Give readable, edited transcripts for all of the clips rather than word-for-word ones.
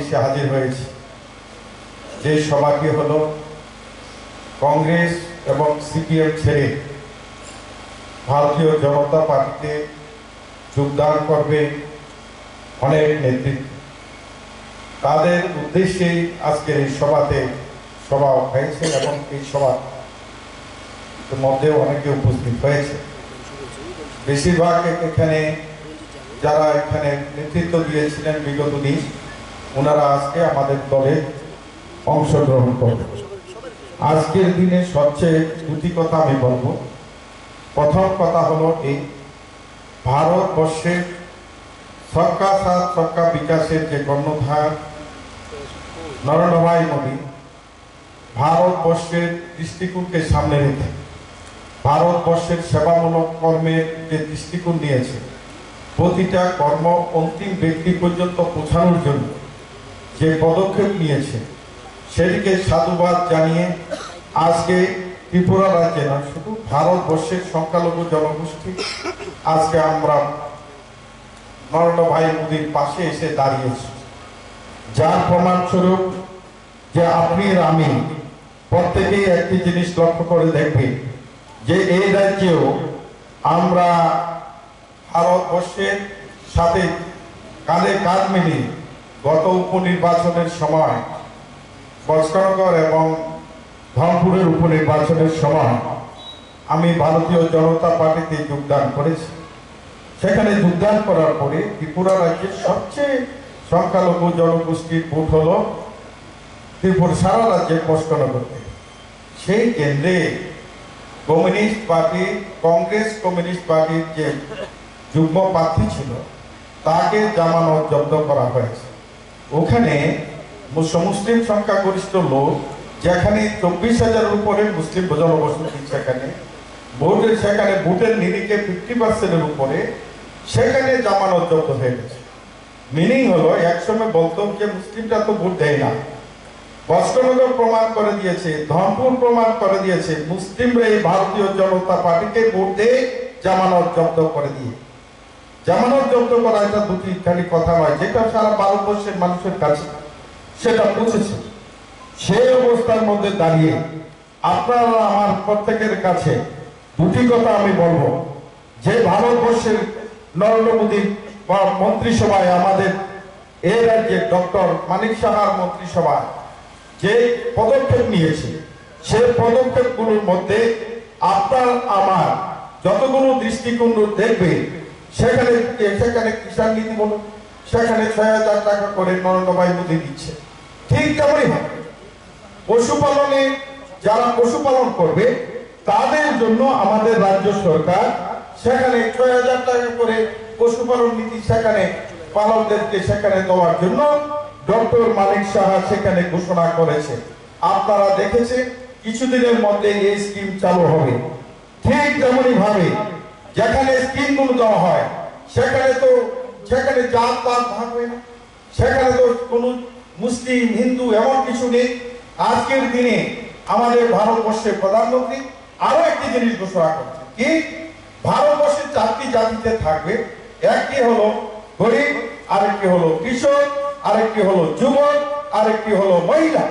এসে হাজির হয়েছি। যে সভাটি হলো কংগ্রেস এবং সিপিএম ছেড়ে ভারতীয় জনতা পার্টিতে যোগদান করবে অনেক নেতৃত্ব। তাদের উদ্দেশ্যেই আজকের এই সভা হয়েছে এবং এই সভার মধ্যে অনেকে উপস্থিত হয়েছে। বেশিরভাগ এখানে যারা এখানে নেতৃত্ব দিয়েছিলেন বিগত দিন, ওনারা আজকে আমাদের দলে অংশগ্রহণ করবে। আজকের দিনে সবচেয়ে দুটি কথা আমি বলবো। প্রথম কথা হলো এই ভারতবর্ষের সবকা সাথ সবকা বিকাশের যে কর্ণধার নরেন্দ্র ভাই মোদী ভারতবর্ষের দৃষ্টিকোণকে সামনে রেখে ভারতবর্ষের সেবামূলক কর্মের যে দৃষ্টিকোণ নিয়েছে, প্রতিটা কর্ম অন্তিম ব্যক্তি পর্যন্ত পৌঁছানোর জন্য যে পদক্ষেপ নিয়েছে, সেটিকে সাধুবাদ জানিয়ে আজকে ত্রিপুরা রাজ্যে না, শুধু ভারতবর্ষের সংখ্যালঘু জনগোষ্ঠী আজকে আমরা নরেন্দ্র ভাই মোদীর পাশে এসে দাঁড়িয়েছি। যার প্রমাণস্বরূপ যে আপনি আর আমি প্রত্যেকেই একটি জিনিস লক্ষ্য করে দেখবেন যে এই রাজ্যেও আমরা ভারতবর্ষের সাথে কাঁধে কাঁধ মিলিয়ে গত উপনির্বাচনের সময় বচকনগর এবং ধনপুরের উপনির্বাচনের সময় আমি ভারতীয় জনতা পার্টিতে যোগদান করেছি। সেখানে যোগদান করার পরে ত্রিপুরা রাজ্যের সবচেয়ে সংখ্যালঘু জনগোষ্ঠীর ভোট হল ত্রিপুরা সারা রাজ্যে বচকনগরতে। সেই কেন্দ্রে কমিউনিস্ট পার্টি, কংগ্রেস কমিউনিস্ট পার্টির যে যুগ্ম প্রার্থী ছিল তাকে জামানত জব্দ করা হয়েছে। ওখানে মুসলিম সংখ্যাগরিষ্ঠ লোক, যেখানে 24,000-এর উপরে মুসলিম জনবসতি, সেখানে ভোটের নিরিখে 50%-এর উপরে সেখানে জামানত জব্দ হয়ে গেছে। মিনিং হলো একসময় বলতো যে মুসলিমরা তো ভোট দেয় না, বচকনগর প্রমাণ করে দিয়েছে, ধনপুর প্রমাণ করে দিয়েছে মুসলিমরা এই ভারতীয় জনতা পার্টিকে ভোট দিয়ে জামানত জব্দ করে দিয়ে। জামানত জব্দ করা এটা দুটি খালি কথা নয়, যেটা সারা ভারতবর্ষের মানুষের কাছে সেটা পৌঁছেছে। সেই অবস্থার মধ্যে দাঁড়িয়ে আপনারা আমার প্রত্যেকের কাছে দুটি কথা আমি বলবো যে ভারতবর্ষের নরেন্দ্র মোদী মন্ত্রিসভায় আমাদের এই রাজ্যের ডক্টর মানিক সাহার মন্ত্রিসভায় যে পদক্ষেপ নিয়েছে, সেই পদক্ষেপগুলোর মধ্যে আপনার আমার যতগুলো দৃষ্টিকোণ দেখবে, সেখানে কিষাণ নীতি বলুন, সেখানে 6,000 টাকা করে নরেন্দ্র ভাই মোদী দিচ্ছে। ঠিক তেমনই হবে পশুপালনে যারা পশুপালন করবে তাদের জন্য আমাদের রাজ্য সরকার সেখানে 6,000 টাকা করে পশুপালন নীতি সেখানে পালকদেরকে সেখানে দেওয়ার জন্য ডক্টর মানিক সাহা সেখানে ঘোষণা করেছে। আপনারা দেখেছেন কিছুদিনের মধ্যে এই স্কিম চালু হবে। ঠিক তেমনই ভাবে যেখানে স্কিমগুলো দেওয়া হয় সেখানে জাত পাত ভাগ হয় না, সেখানে তো কোন মুসলিম হিন্দু এমন কিছু নেই। আজকের দিনে আমাদের ভারতবর্ষের প্রধানমন্ত্রী আরো একটি জিনিস ঘোষণা করছে কি, ভারতবর্ষের 4টি জাতিতে থাকবে। একটি হলো গরিব, আরেকটি হলো কৃষক, আরেকটি হলো যুবক, আরেকটি হলো মহিলা।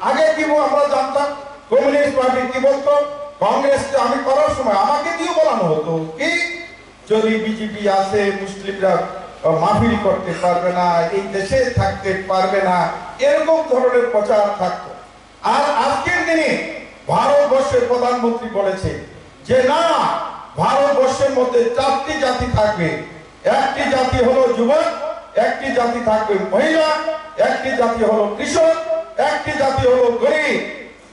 আগে কি আমরা জানতাম কমিউনিস্ট পার্টি কি বলতো, কংগ্রেস আমি করার সময় আমাকে দিয়ে বলানো হতো কি, যদি বিজেপি আসে মুসলিমরা মাফিরি করতে পারবে না, এই দেশে থাকতে পারবে না, এরকম ধরনের প্রচার থাকতো। আর আজকের দিনে ভারতবর্ষের প্রধানমন্ত্রী বলেছে যে না, ভারতবর্ষের মধ্যে 4টি জাতি থাকবে। একটি জাতি হলো যুবক, একটি জাতি থাকবে মহিলা, একটি জাতি হলো কৃষক, একটি জাতি হলো গরিব।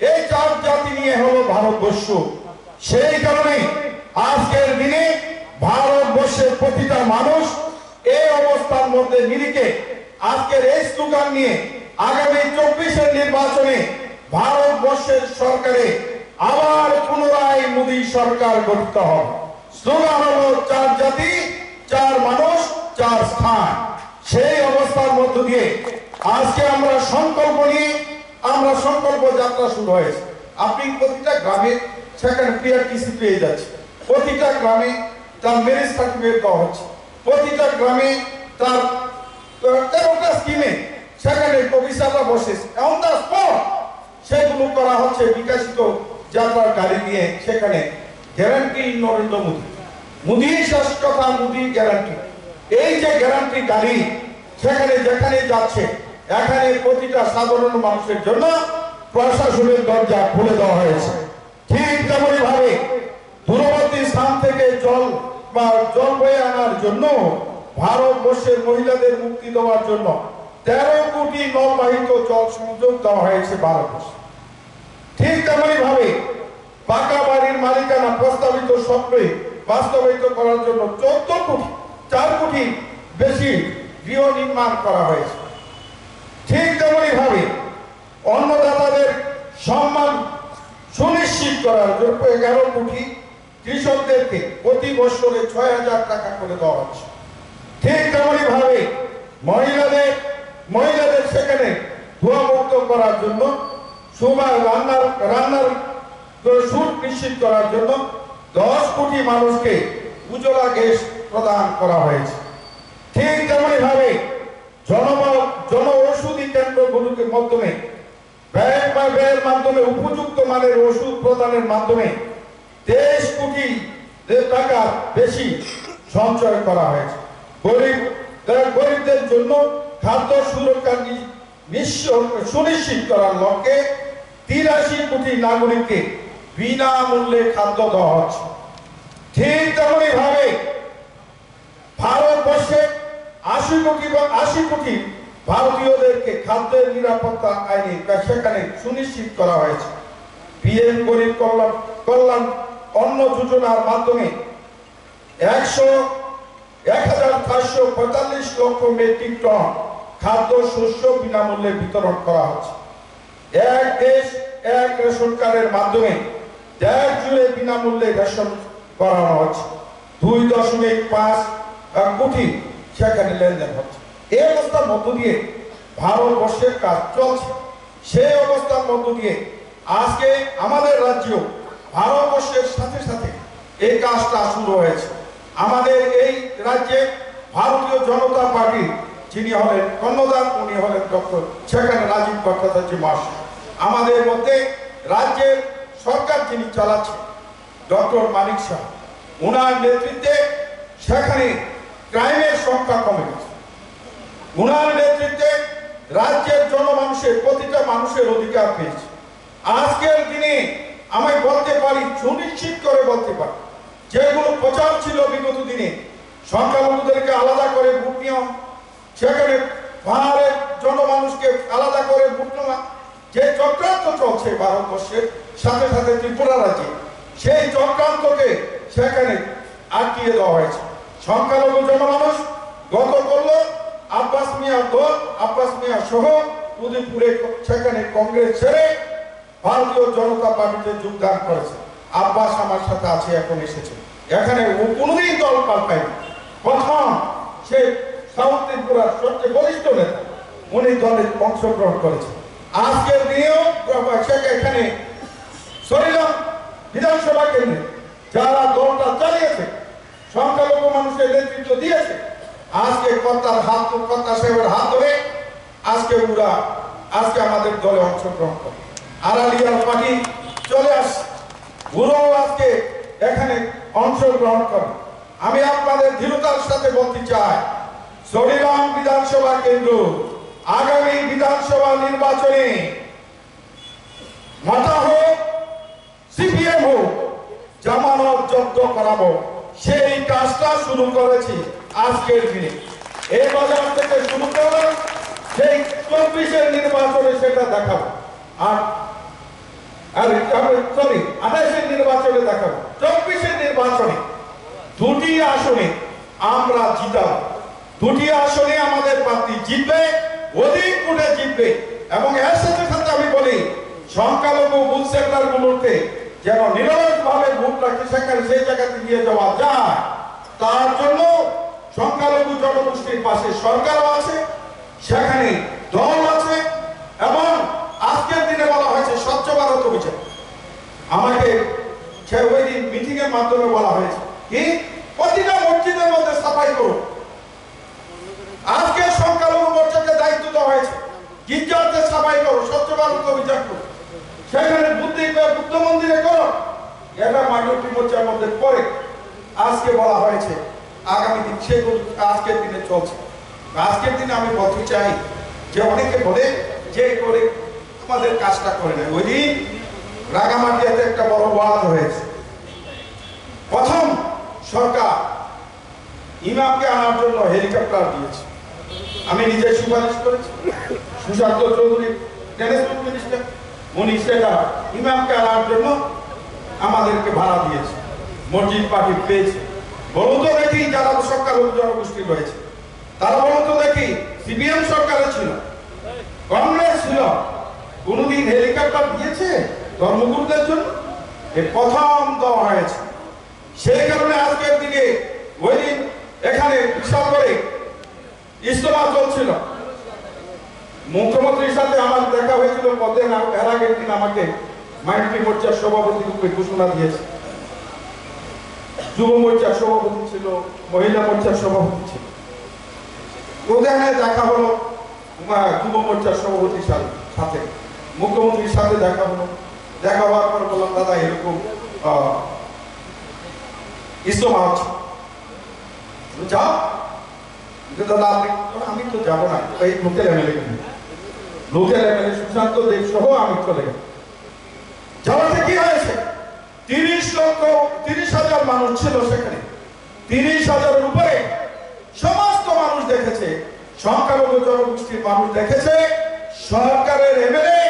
এই 4 জাতি নিয়ে হলো ভারতবর্ষ। সেই কারণে আজকের দিনে ভারতবর্ষের প্রতিটা মানুষ এই অবস্থার মধ্যে নিরিখে আজকের এই স্লোগান নিয়ে আগামী 24-এর নির্বাচনে ভারতবর্ষের সরকারে আবার পুনরায় মোদী সরকার গঠিত হবে। স্লোগান হলো 4 জাতি 4 মানুষ 4 স্থান। সেই অবস্থার মধ্য দিয়ে আজকে আমরা সংকল্প নিয়ে সংকল্প যাত্রা শুরু হয়েছে। আপনি প্রতিটা গ্রামে সেখানে পিআরটিসি পেয়ে যাচ্ছে, প্রতিটা গ্রামে তার ম্যারেজ সার্টিফিকেট দেওয়া হচ্ছে, প্রতিটা গ্রামে তার স্কিমে সেখানে কবিসারা বসে অন দ্য স্পট সেগুলো করা হচ্ছে বিকাশিত যাত্রার গাড়ি নিয়ে। সেখানে গ্যারান্টি নরেন্দ্র মোদী, মোদী শাসকতা, মোদী গ্যারান্টি। এই যে গ্যারান্টি গাড়ি সেখানে যেখানে যাচ্ছে এখানে প্রতিটা সাধারণ মানুষের জন্য প্রশাসনের দরজা খুলে দেওয়া হয়েছে। ঠিক তেমনি ভাবে দূরবর্তী স্থান থেকে জল বয়ে আনার জন্য ভারতবর্ষের মহিলাদের মুক্তি দেওয়ার জন্য 13 কোটি নলবাহিত জল সংযোগ দেওয়া হয়েছে ভারতবর্ষে। ঠিক তেমনি ভাবে পাকা বাড়ির মালিকানা প্রস্তাবিত স্বপ্নে বাস্তবায়িত করার জন্য 4 কোটি বেশি গৃহ নির্মাণ করা হয়েছে। ঠিক তেমনি ভাবে অন্নদাতাদের সম্মান সুনিশ্চিত করার জন্য 11 কোটি কৃষকদেরকে প্রতি বছরে 6,000 টাকা করে দেওয়া হচ্ছে। ঠিক তেমনি ভাবে মহিলাদের সেখানে ধোঁয়া মুক্ত করার জন্য রান্নার সুদ নিশ্চিত করার জন্য 10 কোটি মানুষকে উজ্জ্বলা গ্যাস প্রদান করা হয়েছে। ঠিক তেমনি ভাবে জন ঔষধি কেন্দ্রগুলোকে মাধ্যমে ব্যয়ের মাধ্যমে উপযুক্ত মানের ওষুধ প্রদানের মাধ্যমে 23 কোটি টাকা বেশি সঞ্চয় করা হয়েছে। গরিবদের জন্য খাদ্য সুরক্ষা সুনিশ্চিত করার লক্ষ্যে 83 কোটি নাগরিককে বিনামূল্যে খাদ্য দেওয়া হচ্ছে। ঠিক তেমনি ভাবে ভারতবর্ষে 80 কোটি ভারতীয়দেরকে খাদ্যের নিরাপত্তা আইনে সেখানে সুনিশ্চিত করা হয়েছে। পিএম গরিব কল্যাণ অন্ন যোজনার মাধ্যমে 1,445 লক্ষ মেট্রিক টন খাদ্য শস্য বিনামূল্যে বিতরণ করা হচ্ছে। এক দেশ এক রেশন কার্ডের মাধ্যমে দেশ জুড়ে বিনামূল্যে রেশন করানো হচ্ছে। 2.5 কোটি সেখানে লেনদেন হচ্ছে। এই অবস্থার মধ্য দিয়ে ভারতবর্ষের কাজ চলছে। সেই অবস্থার মধ্য দিয়ে আজকে আমাদের রাজ্য ভারতবর্ষের সাথে সাথে এই কাজটা শুরু হয়েছে। আমাদের এই রাজ্যে ভারতীয় জনতা পার্টি যিনি হলেন কর্ণধার, উনি হলেন ডক্টর সেখানে রাজীব ভট্টাচার্য মহাশয়। আমাদের মধ্যে রাজ্যের সরকার যিনি চালাচ্ছেন ডক্টর মানিক শাহ, ওনার নেতৃত্বে সেখানে ক্রাইমের সংখ্যা কমে গেছে। ওনার নেতৃত্বে রাজ্যের জনমানুষের প্রতিটা মানুষের অধিকার পেয়েছে। আজকের দিনে আমি বলতে পারি, সুনিশ্চিত করে বলতে পারি, যেগুলো প্রচার ছিল বিগত দিনে সংখ্যালঘুদেরকে আলাদা করে ভোট নেওয়া, সেখানে পাহাড়ের জনমানুষকে আলাদা করে ভোট নেওয়া, যে চক্রান্ত চলছে ভারতবর্ষের সাথে সাথে ত্রিপুরা রাজ্যে, সেই চক্রান্তকে সেখানে আটকিয়ে দেওয়া হয়েছে। সংখ্যালঘু জনমানুষ গত করল আব্বাস মিয়া সহ উদয়পুরে সেখানে কংগ্রেস ছেড়ে ভারতীয় জনতা পার্টিতে যোগদান করেছে। আব্বাস আমার সাথে আছে, এখন এসেছে। এখানে ও কোনোদিন দল পাল্টায়নি। প্রথম সে সাউথ ত্রিপুরার সবচেয়ে বলিষ্ঠ নেতা, উনি দলে অংশগ্রহণ করেছে। আজকের দিনেও এখানে সরিলাম বিধানসভা কেন্দ্রে যারা দলটা চালিয়েছে, সংখ্যালঘু মানুষের নেতৃত্ব দিয়েছে, আজকে কর্তা সাহেবের হাত ধরে আজকে আমাদের দলে অংশগ্রহণ করে আড়ালিয়ার পার্টি চলে আসছে, ওরাও আজকে এখানে অংশগ্রহণ করে। আমি আপনাদের দৃঢ়তার সাথে বলতে চাই, সরিলাম বিধানসভা কেন্দ্র আগামী বিধানসভা নির্বাচনে মাথা হোক সিপিএম হোক জামানত জব্দ করাবো, সেই কাজটা শুরু করেছি আজকের দিনে। এই বাজার থেকে শুরু করবো, সেই 24-এর নির্বাচনে সেটা দেখাবো। আর 28-এর নির্বাচনে দেখাবো। 24-এর নির্বাচনে 2টি আসনে আমরা জিতাবো। 2টি আসনে আমাদের প্রার্থী জিতবে, অধিক ভোটে জিতবে। এবং এর সাথে সাথে আমি বলি, সংখ্যালঘু বুথ সেন্টার গুলোতে যেন নিরলস ভাবে ভোট রাখে, সেখানে সেই জায়গাতে নিয়ে যাওয়া যায়, তার জন্য সংখ্যালঘু জনগোষ্ঠীর পাশে সরকারও আছে, সেখানে দল আছে। এবং আজকের দিনে বলা হয়েছে স্বচ্ছ ভারত অভিযান। আমাকে ওই দিন মিটিং এর মাধ্যমে বলা হয়েছে কি প্রতিটা মসজিদের মধ্যে সাফাই করুন। আজকে সংখ্যালঘু মোর্চাকে দায়িত্ব দেওয়া হয়েছে ভারত অভিযান করো, সেখানে বুদ্ধ মন্দিরে করো, এটা মাইনরিটি মোর্চার মধ্যে পড়ে। আজকে বলা হয়েছে আগামী দিন সেগুলো আজকের দিনে চলছে। আজকের দিনে আমি বলতে চাই যে অনেকে বলে যে করে আমাদের কাজটা করে না। ওই দিন রাঙামাটিয়াতে একটা বড় ওয়াজ হয়েছে। প্রথম সরকার ইমামকে আনার জন্য হেলিকপ্টার দিয়েছে, আমি নিজে সুপারিশ করেছি। সুশান্ত চৌধুরী ট্রান্সপোর্ট মিনিস্টার, উনি সেটা ইমামকে আনার জন্য আমাদেরকে ভাড়া দিয়েছে, মসজিদ পার্টি পেয়েছে। বলুন তো দেখি যারা সরকার জনগোষ্ঠী রয়েছে তারা বলুন তো দেখি, সিপিএম সরকারে ছিল, কংগ্রেস ছিল, কোনদিন হেলিকপ্টার দিয়েছে ধর্মগুরুদের জন্য? প্রথম দেওয়া হয়েছে। সেই কারণে আজকের দিনে ওই দিন এখানে বিশাল করে ইজতেমা চলছিল। মুখ্যমন্ত্রীর সাথে আমার দেখা হয়েছিল পদে, এর আগের দিন আমাকে মাইনরিটি মোর্চার সভাপতি রূপে ঘোষণা দিয়েছে। যুব মোর্চার সভাপতি ছিল, মহিলা মোর্চার সভাপতি ছিল। ওখানে দেখা হলো যুব মোর্চার সভাপতির সাথে, মুখ্যমন্ত্রীর সাথে দেখা হলো। দেখা হওয়ার পর বললাম, দাদা এরকম ইজতেমা হচ্ছে, যাও। দাদা আমি তো যাবো না, এই লোকের এমএলএ সুশান্ত দেব সহ আমি চলে গেলাম। যাওয়াতে কি হয়েছে, 30,000 মানুষ ছিল সেখানে। 30,000-এর উপরে সমস্ত মানুষ দেখেছে, সংখ্যালঘু জনগোষ্ঠীর মানুষ দেখেছে। সরকারের এমএলএ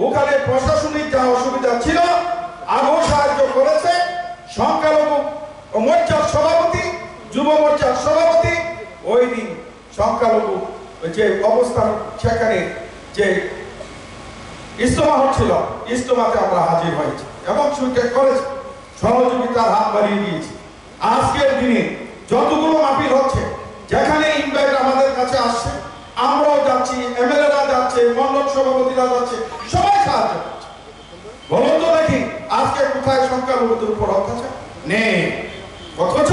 ওখানে প্রশাসনিক যা অসুবিধা ছিল আগেও সাহায্য করেছে। সংখ্যালঘু মোর্চার সভাপতি, যুব মোর্চার সভাপতি ওই দিন সংখ্যালঘু যে অবস্থান সেখানে যে ইজতেমা হচ্ছিল, ইজতেমাতে আমরা হাজির হয়েছি এবং সুইকার করেছি, সহযোগিতার হাত বাড়িয়ে দিয়েছি। আজকের দিনে যতগুলো মাহফিল হচ্ছে, যেখানে ইনভাইট আমাদের কাছে আসছে, আমরাও যাচ্ছি, এমএলএরা যাচ্ছে, মন্ডল সভাপতিরা যাচ্ছে, সবাই সাহায্য করছে। বলুন তো দেখি আজকে কোথায় সংখ্যালঘুদের উপর অত্যাচার নেই? অথচ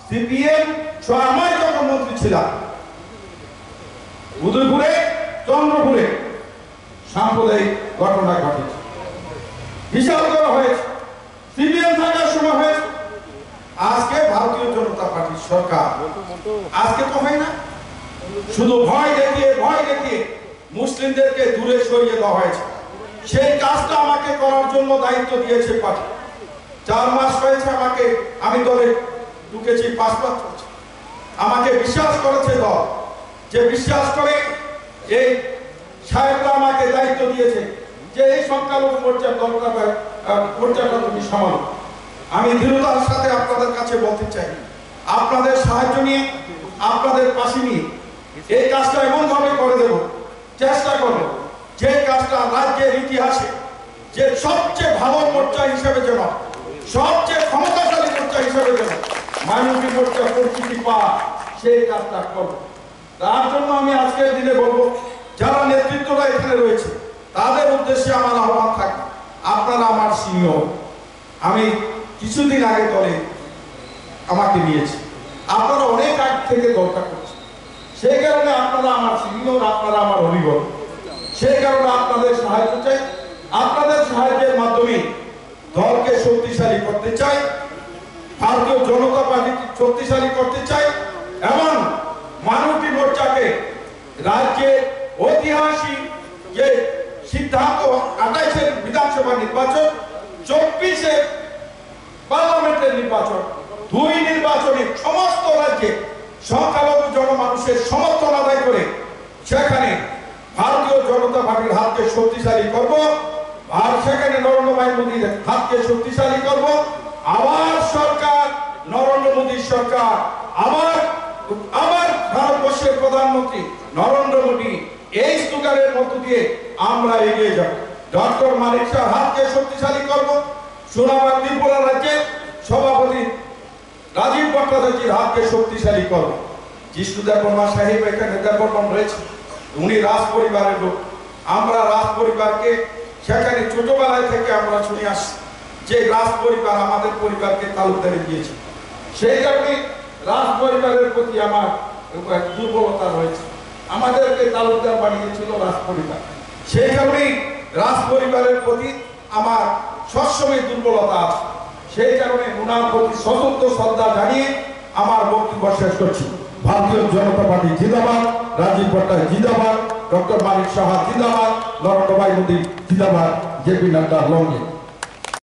সিপিএম আমি যখন মন্ত্রী ছিলাম, উদয়পুরে, চন্দ্রপুরে সাম্প্রদায়িক ঘটনা ঘটেছে, বিশাল করা হয়েছে, সিপিএম থাকার সময় হয়েছে। আজকে ভারতীয় জনতা পার্টির সরকার, আজকে তো হয় না, শুধু ভয় দেখিয়ে মুসলিমদেরকে দূরে সরিয়ে দেওয়া হয়েছে। সেই কাজটা আমাকে করার জন্য দায়িত্ব দিয়েছে পার্টি। 4 মাস হয়েছে আমাকে, আমি দলে ঢুকেছি, 5 মাস চলছে। আমাকে বিশ্বাস করেছে দল, যে বিশ্বাস করে এই সাহেবরা আমাকে দায়িত্ব দিয়েছে যে এই সংখ্যালঘু মোর্চার মোর্চাটা তুমি সামালো। আমি দৃঢ়তার সাথে আপনাদের কাছে বলতে চাই, আপনাদের সাহায্য নিয়ে, আপনাদের পাশে নিয়ে এই কাজটা এমন ভাবে করে দেব, চেষ্টা করব যে কাজটা রাজ্যের ইতিহাসে যে সবচেয়ে ভালো মোর্চা হিসেবে যেন, সবচেয়ে ক্ষমতাশালী মোর্চা হিসেবে যেন মাইনরিটি মোর্চা পরিচিতি পায়, সেই কাজটা করব। তার জন্য আমি আজকের দিনে বলবো, যারা নেতৃত্বরা এখানে রয়েছে তাদের উদ্দেশ্যে আমার আহ্বান থাকে, আপনারা আমার সিনিয়র। আমি কিছুদিন আগে দলে আমাকে নিয়েছি, আপনারা অনেক আগ থেকে দরকার করছেন, সেই কারণে আপনারা আমার সিনিয়র, আপনারা আমার অভিজ্ঞতা, সেই কারণে আপনাদের সাহায্য চাই। আপনাদের সাহায্যের মাধ্যমে দলকে শক্তিশালী করতে চাই, ভারতীয় জনতা পার্টিকে শক্তিশালী করতে চাই এবং মাইনরিটি মোর্চাকে রাজ্যের ঐতিহাসিক যে সিদ্ধান্ত, 28-এর বিধানসভা নির্বাচন, 24-এ পার্লামেন্টের নির্বাচন, 2 নির্বাচনে সমস্ত রাজ্যে সংখ্যালঘু জনমানুষের সমর্থন আদায় করে সেখানে ভারতীয় জনতা পার্টির হাতকে শক্তিশালী করব, আর সেখানে নরেন্দ্র মোদীর হাতকে শক্তিশালী করব। আবার সরকার, নরেন্দ্র মোদীর সরকার, আবার ভারতবর্ষের প্রধানমন্ত্রী নরেন্দ্র মোদী, এই স্লোগানের মধ্য দিয়ে আমরা এগিয়ে যাব। ডক্টর মানিক শাহর হাতকে শক্তিশালী করব, সোনাবাদ ত্রিপুরা রাজ্যের সভাপতি রাজীব ভট্টাচার্যের হাতকে শক্তিশালী করব। জিষ্ণু দেববর্মা সাহেব এখানে দেববর্মন রয়েছে, উনি রাজ পরিবারের লোক। আমরা রাজ পরিবারকে সেখানে ছোটবেলায় থেকে আমরা শুনে আসছি যে রাজ পরিবার আমাদের পরিবারকে তালুকদারি দিয়েছে, সেই কারণে রাজ পরিবারের প্রতি আমার দুর্বলতা রয়েছে। আমাদেরকে তালুকদার বানিয়েছিল রাজ পরিবার, সেই কারণেই রাজ পরিবারের প্রতি আমার সবসময় দুর্বলতা আছে। সেই কারণে ওনার প্রতি সশস্ত্র শ্রদ্ধা জানিয়ে আমার বক্তব্য শেষ করছি। ভারতীয় জনতা পার্টি জিন্দাবাদ, রাজীব ভট্টাচার্য জিন্দাবাদ, ডক্টর মানিক সাহা জিন্দাবাদ, নরেন্দ্র ভাই মোদী জিন্দাবাদ, জেপি নাড্ডা লঙ্গে।